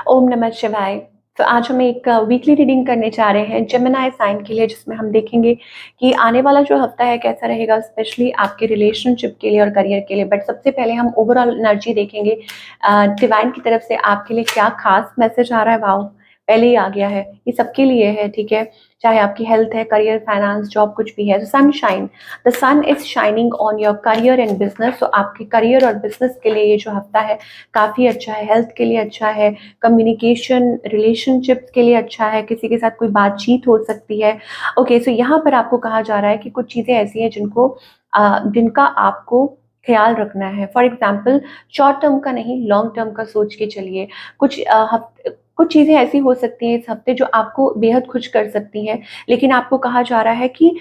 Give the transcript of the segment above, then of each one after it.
ओम नमः शिवाय। तो आज हम एक वीकली रीडिंग करने जा रहे हैं जेमिनी साइन के लिए, जिसमें हम देखेंगे कि आने वाला जो हफ्ता है कैसा रहेगा, स्पेशली आपके रिलेशनशिप के लिए और करियर के लिए। बट सबसे पहले हम ओवरऑल एनर्जी देखेंगे डिवाइन की तरफ से आपके लिए क्या खास मैसेज आ रहा है। वाओ, पहले ही आ गया है। ये सबके लिए है, ठीक है, चाहे आपकी हेल्थ है, करियर, फाइनेंस, जॉब, कुछ भी है। Sunshine, the sun is shining on your career and business. तो आपके करियर और बिजनेस के लिए ये जो हफ्ता है काफ़ी अच्छा है, हेल्थ के लिए अच्छा है, कम्युनिकेशन, रिलेशनशिप्स के लिए अच्छा है, किसी के साथ कोई बातचीत हो सकती है। ओके, सो यहाँ पर आपको कहा जा रहा है कि कुछ चीज़ें ऐसी हैं जिनका आपको ख्याल रखना है। फॉर एग्जाम्पल, शॉर्ट टर्म का नहीं, लॉन्ग टर्म का सोच के चलिए। कुछ चीज़ें ऐसी हो सकती हैं इस हफ्ते जो आपको बेहद खुश कर सकती हैं, लेकिन आपको कहा जा रहा है कि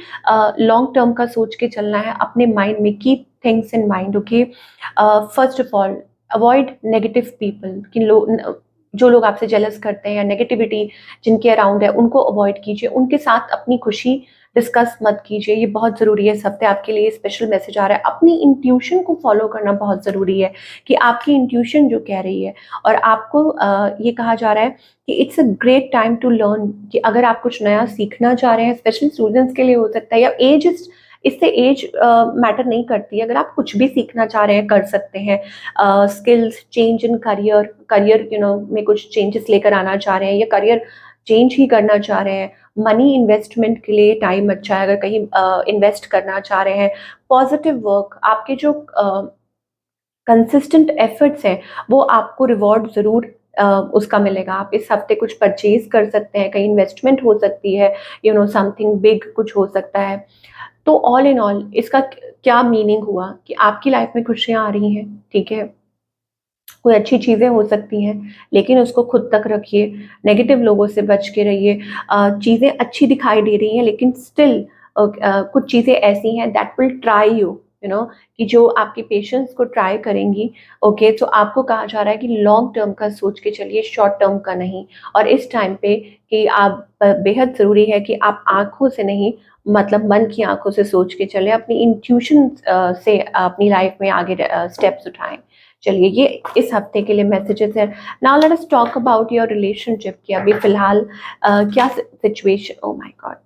लॉन्ग टर्म का सोच के चलना है। अपने माइंड में keep things in mind. Okay, first of all, avoid negative people. जो लोग आपसे जेलस करते हैं या नेगेटिविटी जिनके अराउंड है, उनको अवॉइड कीजिए। उनके साथ अपनी खुशी डिस्कस मत कीजिए। ये बहुत ज़रूरी है। इस हफ्ते आपके लिए स्पेशल मैसेज आ रहा है। अपनी इंट्यूशन को फॉलो करना बहुत ज़रूरी है कि आपकी इंट्यूशन जो कह रही है। और आपको ये कहा जा रहा है कि it's a great time to learn, कि अगर आप कुछ नया सीखना चाह रहे हैं, स्पेशली स्टूडेंट्स के लिए हो सकता है, या एज, इससे एज मैटर नहीं करती है। अगर आप कुछ भी सीखना चाह रहे हैं, कर सकते हैं। स्किल्स, चेंज इन करियर में कुछ चेंजेस लेकर आना चाह रहे हैं, या करियर चेंज ही करना चाह रहे हैं। मनी इन्वेस्टमेंट के लिए टाइम अच्छा है, अगर कहीं इन्वेस्ट करना चाह रहे हैं। पॉजिटिव वर्क, आपके जो कंसिस्टेंट एफर्ट्स हैं, वो आपको रिवॉर्ड ज़रूर उसका मिलेगा। आप इस हफ्ते कुछ परचेज कर सकते हैं, कहीं इन्वेस्टमेंट हो सकती है, समथिंग बिग कुछ हो सकता है। तो ऑल इन ऑल इसका क्या मीनिंग हुआ कि आपकी लाइफ में खुशियाँ आ रही हैं, ठीक है? कोई अच्छी चीज़ें हो सकती हैं, लेकिन उसको खुद तक रखिए, नेगेटिव लोगों से बच के रहिए। चीज़ें अच्छी दिखाई दे रही हैं, लेकिन स्टिल कुछ चीज़ें ऐसी हैं दैट विल ट्राई यू, कि जो आपके पेशेंस को ट्राई करेंगी। ओके, तो आपको कहा जा रहा है कि लॉन्ग टर्म का सोच के चलिए, शॉर्ट टर्म का नहीं। और इस टाइम पे कि आप बेहद ज़रूरी है कि आप आँखों से नहीं, मतलब मन की आँखों से सोच के चलें, अपनी इंट्यूशन से अपनी लाइफ में आगे स्टेप्स उठाएँ। चलिए, ये इस हफ्ते के लिए मैसेजेस हैं। Now let us talk about your relationship की अभी फिलहाल क्या situation. Oh my god.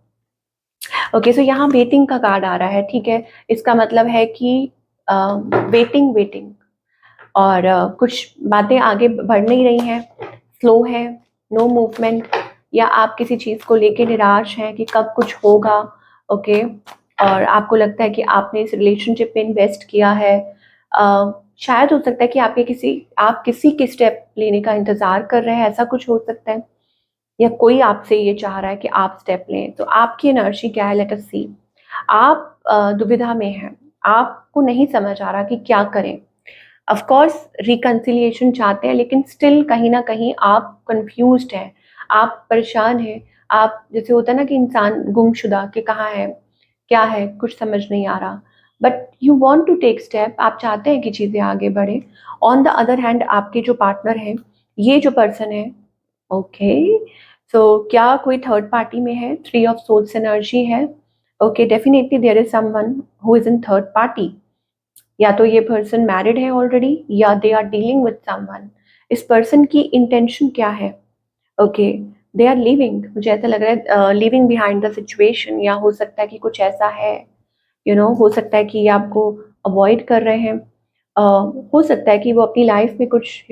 Okay, so यहाँ वेटिंग का कार्ड आ रहा है, ठीक है। इसका मतलब है कि वेटिंग वेटिंग, और कुछ बातें आगे बढ़ नहीं रही हैं, स्लो है, नो मूवमेंट, या आप किसी चीज़ को लेके निराश हैं कि कब कुछ होगा। ओके, और आपको लगता है कि आपने इस रिलेशनशिप में इन्वेस्ट किया है। शायद हो सकता है कि आप किसी के स्टेप लेने का इंतज़ार कर रहे हैं, ऐसा कुछ हो सकता है, या कोई आपसे ये चाह रहा है कि आप स्टेप लें। तो आपकी एनर्जी क्या है, लेट अस सी। आप दुविधा में हैं, आपको नहीं समझ आ रहा कि क्या करें। ऑफ कोर्स रिकंसिलिएशन चाहते हैं, लेकिन स्टिल कहीं न कहीं आप कन्फ्यूज़्ड हैं, आप परेशान हैं। आप, जैसे होता है ना कि इंसान गुमशुदा कि कहाँ है, क्या है, कुछ समझ नहीं आ रहा। But you want to take step, आप चाहते हैं कि चीज़ें आगे बढ़ें। ऑन द अदर हैंड आपके जो पार्टनर हैं, ये जो पर्सन है, ओके, सो क्या कोई थर्ड पार्टी में है? थ्री ऑफ सोर्ड्स एनर्जी है। Okay, definitely there is someone who is in third party. या तो ये पर्सन मैरिड है ऑलरेडी, या they are dealing with someone. इस पर्सन की इंटेंशन क्या है? ओके, दे आर लिविंग, मुझे ऐसा लग रहा है लिविंग बिहाइंड द सिचुएशन, या हो सकता है कि कुछ ऐसा है, हो सकता है कि ये आपको अवॉइड कर रहे हैं। हो सकता है कि वो अपनी लाइफ में कुछ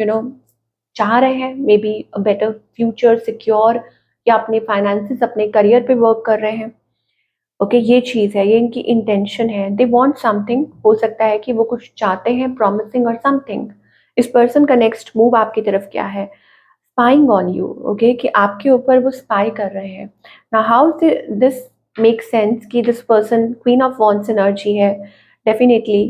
चाह रहे हैं, may be a better future secure, या अपने फाइनेंसेस, अपने करियर पे वर्क कर रहे हैं। ओके, ये चीज़ है, ये इनकी इंटेंशन है। दे वांट समथिंग, हो सकता है कि वो कुछ चाहते हैं, प्रॉमिसिंग और समथिंग। इस पर्सन का नेक्स्ट मूव आपकी तरफ क्या है? Spying on you. ओके, कि आपके ऊपर वो स्पाई कर रहे हैं। Now how this make sense कि this person queen of wands energy है। डेफिनेटली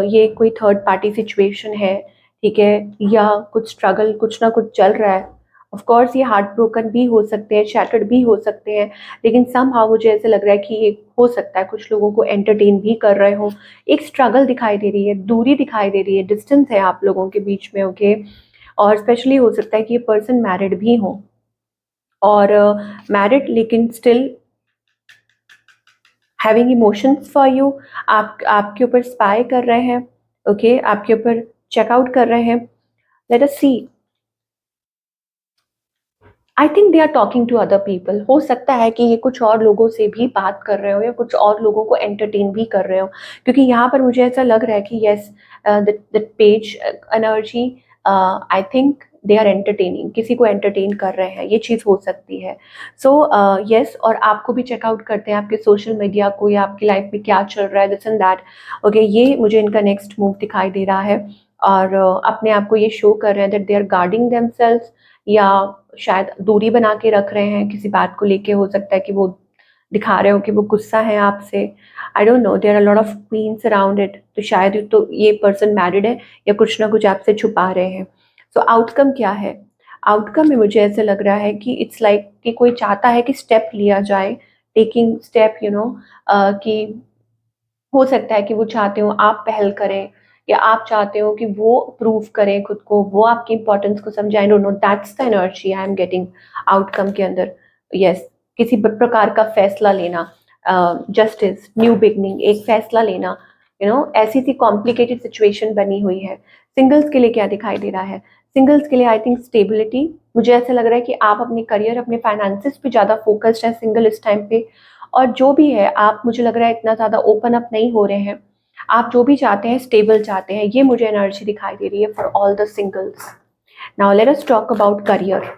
ये कोई थर्ड पार्टी सिचुएशन है, ठीक है, या कुछ स्ट्रगल, कुछ ना कुछ चल रहा है। ऑफ कोर्स ये हार्ट ब्रोकन भी हो सकते हैं, शैटर्ड भी हो सकते हैं, लेकिन समहाउ मुझे ऐसे लग रहा है कि ये हो सकता है कुछ लोगों को एंटरटेन भी कर रहे हो। एक स्ट्रगल दिखाई दे रही है, दूरी दिखाई दे रही है, डिस्टेंस है आप लोगों के बीच में। ओके, और स्पेशली हो सकता है कि ये पर्सन मैरिड भी हो, और मैरिड लेकिन still having emotions for you. आपके ऊपर स्पाई कर रहे हैं। ओके, आपके ऊपर चेकआउट कर रहे हैं। Let us see. I think they are talking to other people. हो सकता है कि ये कुछ और लोगों से भी बात कर रहे हो या कुछ और लोगों को एंटरटेन भी कर रहे हो, क्योंकि यहाँ पर मुझे ऐसा लग रहा है कि yes, that page energy, I think they are entertaining, किसी को एंटरटेन कर रहे हैं, ये चीज़ हो सकती है। सो यस, और आपको भी चेकआउट करते हैं आपके सोशल मीडिया को या आपकी लाइफ में क्या चल रहा है, दिस एंड दैट। ओके, ये मुझे इनका नेक्स्ट मूव दिखाई दे रहा है। और अपने आप को ये शो कर रहे हैं that they are guarding themselves, या शायद दूरी बना के रख रहे हैं किसी बात को लेके। हो सकता है कि वो दिखा रहे हो कि वो गुस्सा है आपसे। I don't know, there are lot of queens around it, तो शायद तो ये पर्सन मैरिड है या कुछ ना कुछ आपसे छुपा रहे हैं। सो आउटकम क्या है? आउटकम में मुझे ऐसे लग रहा है कि इट्स लाइक कि कोई चाहता है कि स्टेप लिया जाए, टेकिंग स्टेप, कि हो सकता है कि वो चाहते हो आप पहल करें, या आप चाहते हो कि वो प्रूव करें खुद को, वो आपकी इंपॉर्टेंस को समझे। आई don't no, that's the energy I am getting outcome के अंदर। यस, किसी प्रकार का फैसला लेना, जस्टिस, न्यू बिगनिंग, एक फैसला लेना, ऐसी सी कॉम्प्लिकेटेड सिचुएशन बनी हुई है। सिंगल्स के लिए क्या दिखाई दे रहा है? सिंगल्स के लिए आई थिंक स्टेबिलिटी। मुझे ऐसा लग रहा है कि आप अपने करियर, अपने फाइनेंसिस पे ज़्यादा फोकस्ड है सिंगल इस टाइम पे। और जो भी है, आप, मुझे लग रहा है, इतना ज़्यादा ओपन अप नहीं हो रहे हैं। आप जो भी चाहते हैं स्टेबल चाहते हैं, ये मुझे एनर्जी दिखाई दे रही है for all the singles. Now let us talk about career.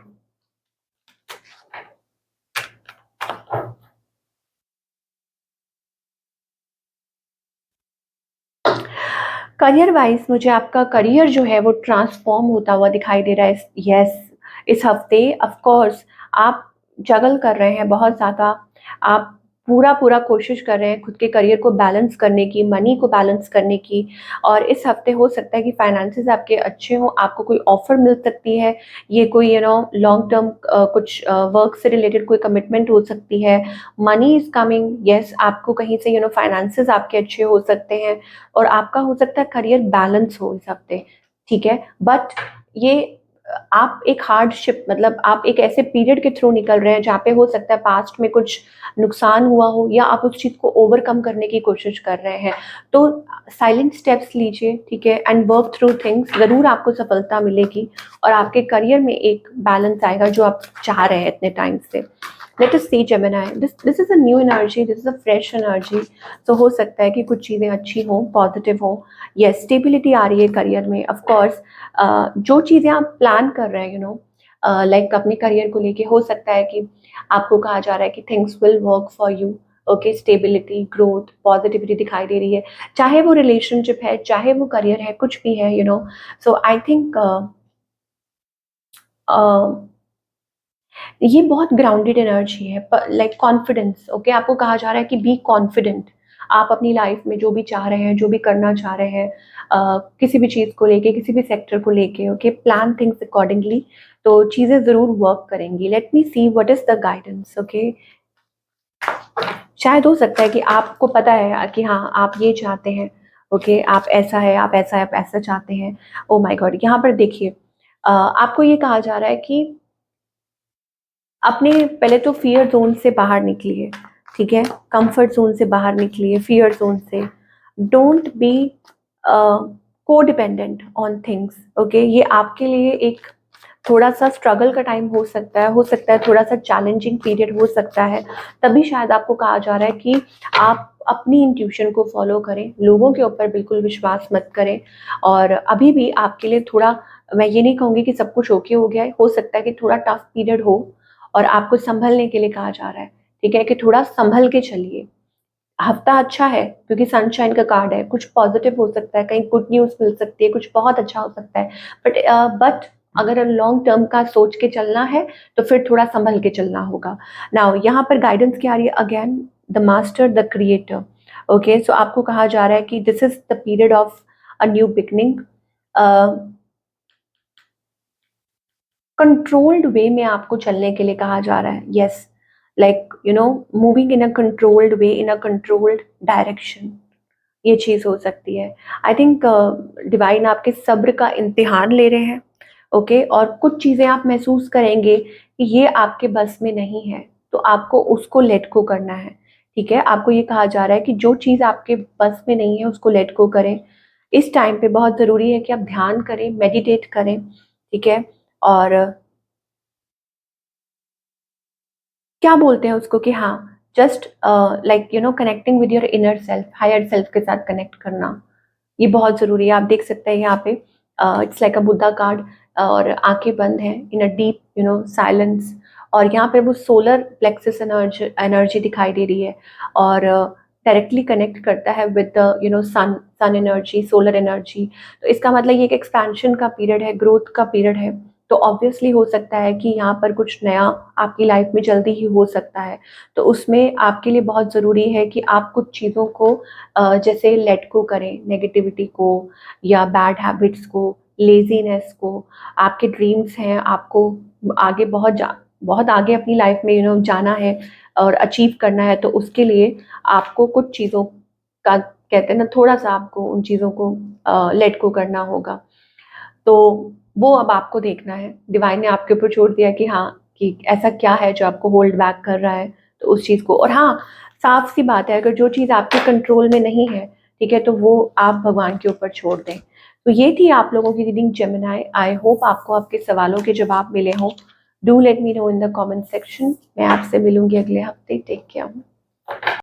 Career wise मुझे आपका करियर जो है वो ट्रांसफॉर्म होता हुआ दिखाई दे रहा है। यस, इस हफ्ते ऑफ कोर्स आप जगल कर रहे हैं बहुत ज़्यादा। आप पूरा पूरा कोशिश कर रहे हैं खुद के करियर को बैलेंस करने की, मनी को बैलेंस करने की। और इस हफ्ते हो सकता है कि फाइनेंसेस आपके अच्छे हों, आपको कोई ऑफर मिल सकती है। ये कोई लॉन्ग टर्म कुछ वर्क से रिलेटेड कोई कमिटमेंट हो सकती है। मनी इज कमिंग, यस, आपको कहीं से फाइनेंसेस आपके अच्छे हो सकते हैं। और आपका हो सकता है करियर बैलेंस हो इस हफ्ते, ठीक है। बट ये आप एक हार्डशिप, मतलब आप एक ऐसे पीरियड के थ्रू निकल रहे हैं जहाँ पे हो सकता है पास्ट में कुछ नुकसान हुआ हो, या आप उस चीज़ को ओवरकम करने की कोशिश कर रहे हैं। तो साइलेंट स्टेप्स लीजिए, ठीक है, एंड वर्क थ्रू थिंग्स, ज़रूर आपको सफलता मिलेगी और आपके करियर में एक बैलेंस आएगा जो आप चाह रहे हैं इतने टाइम से। Let us see Gemini, this is a new energy, this is a fresh energy. तो हो सकता है कि कुछ चीज़ें अच्छी हों, पॉजिटिव हों। यस, स्टेबिलिटी आ रही है करियर में, ऑफ कोर्स। जो चीज़ें आप प्लान कर रहे हैं, लाइक अपने करियर को लेके, हो सकता है कि आपको कहा जा रहा है कि things will work for you. Okay, stability, growth, positivity दिखाई दे रही है, चाहे वो रिलेशनशिप है, चाहे वो करियर है, कुछ भी है। सो आई थिंक ये बहुत ग्राउंडेड एनर्जी है, लाइक कॉन्फिडेंस। ओके, आपको कहा जा रहा है कि बी कॉन्फिडेंट। आप अपनी लाइफ में जो भी चाह रहे हैं, जो भी करना चाह रहे हैं, किसी भी चीज़ को लेके, किसी भी सेक्टर को लेके, ओके, प्लान थिंग्स अकॉर्डिंगली, तो चीज़ें ज़रूर वर्क करेंगी। Let me see what is the guidance. Okay, शायद हो सकता है कि आपको पता है कि हाँ, आप ये चाहते हैं। ओके, आप ऐसा है, आप ऐसा है, आप ऐसा चाहते हैं। ओ माय गॉड, यहाँ पर देखिए, आपको ये कहा जा रहा है कि अपने पहले तो फियर जोन से बाहर निकलिए, ठीक है, कंफर्ट जोन से बाहर निकलिए, फियर जोन से। डोंट बी को डिपेंडेंट ऑन थिंग्स। ओके, ये आपके लिए एक थोड़ा सा स्ट्रगल का टाइम हो सकता है थोड़ा सा चैलेंजिंग पीरियड हो सकता है। तभी शायद आपको कहा जा रहा है कि आप अपनी इंट्यूशन को फॉलो करें, लोगों के ऊपर बिल्कुल विश्वास मत करें। और अभी भी आपके लिए थोड़ा, मैं ये नहीं कहूँगी कि सब कुछ ओके हो गया है, हो सकता है कि थोड़ा टफ पीरियड हो और आपको संभलने के लिए कहा जा रहा है, ठीक है, कि थोड़ा संभल के चलिए। हफ्ता अच्छा है क्योंकि सनशाइन का कार्ड है, कुछ पॉजिटिव हो सकता है, कहीं गुड न्यूज़ मिल सकती है, कुछ बहुत अच्छा हो सकता है। बट अगर लॉन्ग टर्म का सोच के चलना है तो फिर थोड़ा संभल के चलना होगा। नाउ यहाँ पर गाइडेंस क्या आ रही है? Again the master, the creator. Okay, so आपको कहा जा रहा है कि this is the period of a new beginning. Controlled way में आपको चलने के लिए कहा जा रहा है। Yes, like moving in a controlled way, in a controlled direction, ये चीज़ हो सकती है। आई थिंक डिवाइन आपके सब्र का इम्तिहान ले रहे हैं। ओके, और कुछ चीज़ें आप महसूस करेंगे कि ये आपके बस में नहीं है, तो आपको उसको लेट गो करना है, ठीक है। आपको ये कहा जा रहा है कि जो चीज़ आपके बस में नहीं है उसको लेट गो करें। इस टाइम पे बहुत ज़रूरी है कि आप ध्यान करें, मेडिटेट करें, ठीक है। और क्या बोलते हैं उसको कि हाँ, just like connecting with your inner self, higher self के साथ कनेक्ट करना, ये बहुत ज़रूरी है। आप देख सकते हैं यहाँ पे it's like a Buddha card, और आँखें बंद हैं इन अ डीप साइलेंस, और यहाँ पे वो सोलर प्लेक्सस एनर्जी दिखाई दे रही है, और डायरेक्टली कनेक्ट करता है with the sun, sun energy, solar energy. तो इसका मतलब ये एक एक्सपेंशन का पीरियड है, ग्रोथ का पीरियड है। तो ऑब्वियसली हो सकता है कि यहाँ पर कुछ नया आपकी लाइफ में जल्दी ही हो सकता है। तो उसमें आपके लिए बहुत ज़रूरी है कि आप कुछ चीज़ों को जैसे लेट गो करें, नेगेटिविटी को या बैड हैबिट्स को, लेज़ीनेस को। आपके ड्रीम्स हैं, आपको आगे बहुत आगे अपनी लाइफ में जाना है और अचीव करना है, तो उसके लिए आपको कुछ चीज़ों का, कहते हैं ना, थोड़ा-सा आपको उन चीज़ों को लेट गो करना होगा। तो वो अब आपको देखना है। डिवाइन ने आपके ऊपर छोड़ दिया कि हाँ, कि ऐसा क्या है जो आपको होल्ड बैक कर रहा है, तो उस चीज़ को। और हाँ, साफ-सी बात है, अगर जो चीज़ आपके कंट्रोल में नहीं है, ठीक है, तो वो आप भगवान के ऊपर छोड़ दें। तो ये थी आप लोगों की रीडिंग जेमिनी। आई होप आपको आपके सवालों के जवाब मिले हों। Do let me know in the comment section. मैं आपसे मिलूँगी अगले हफ्ते। Take care.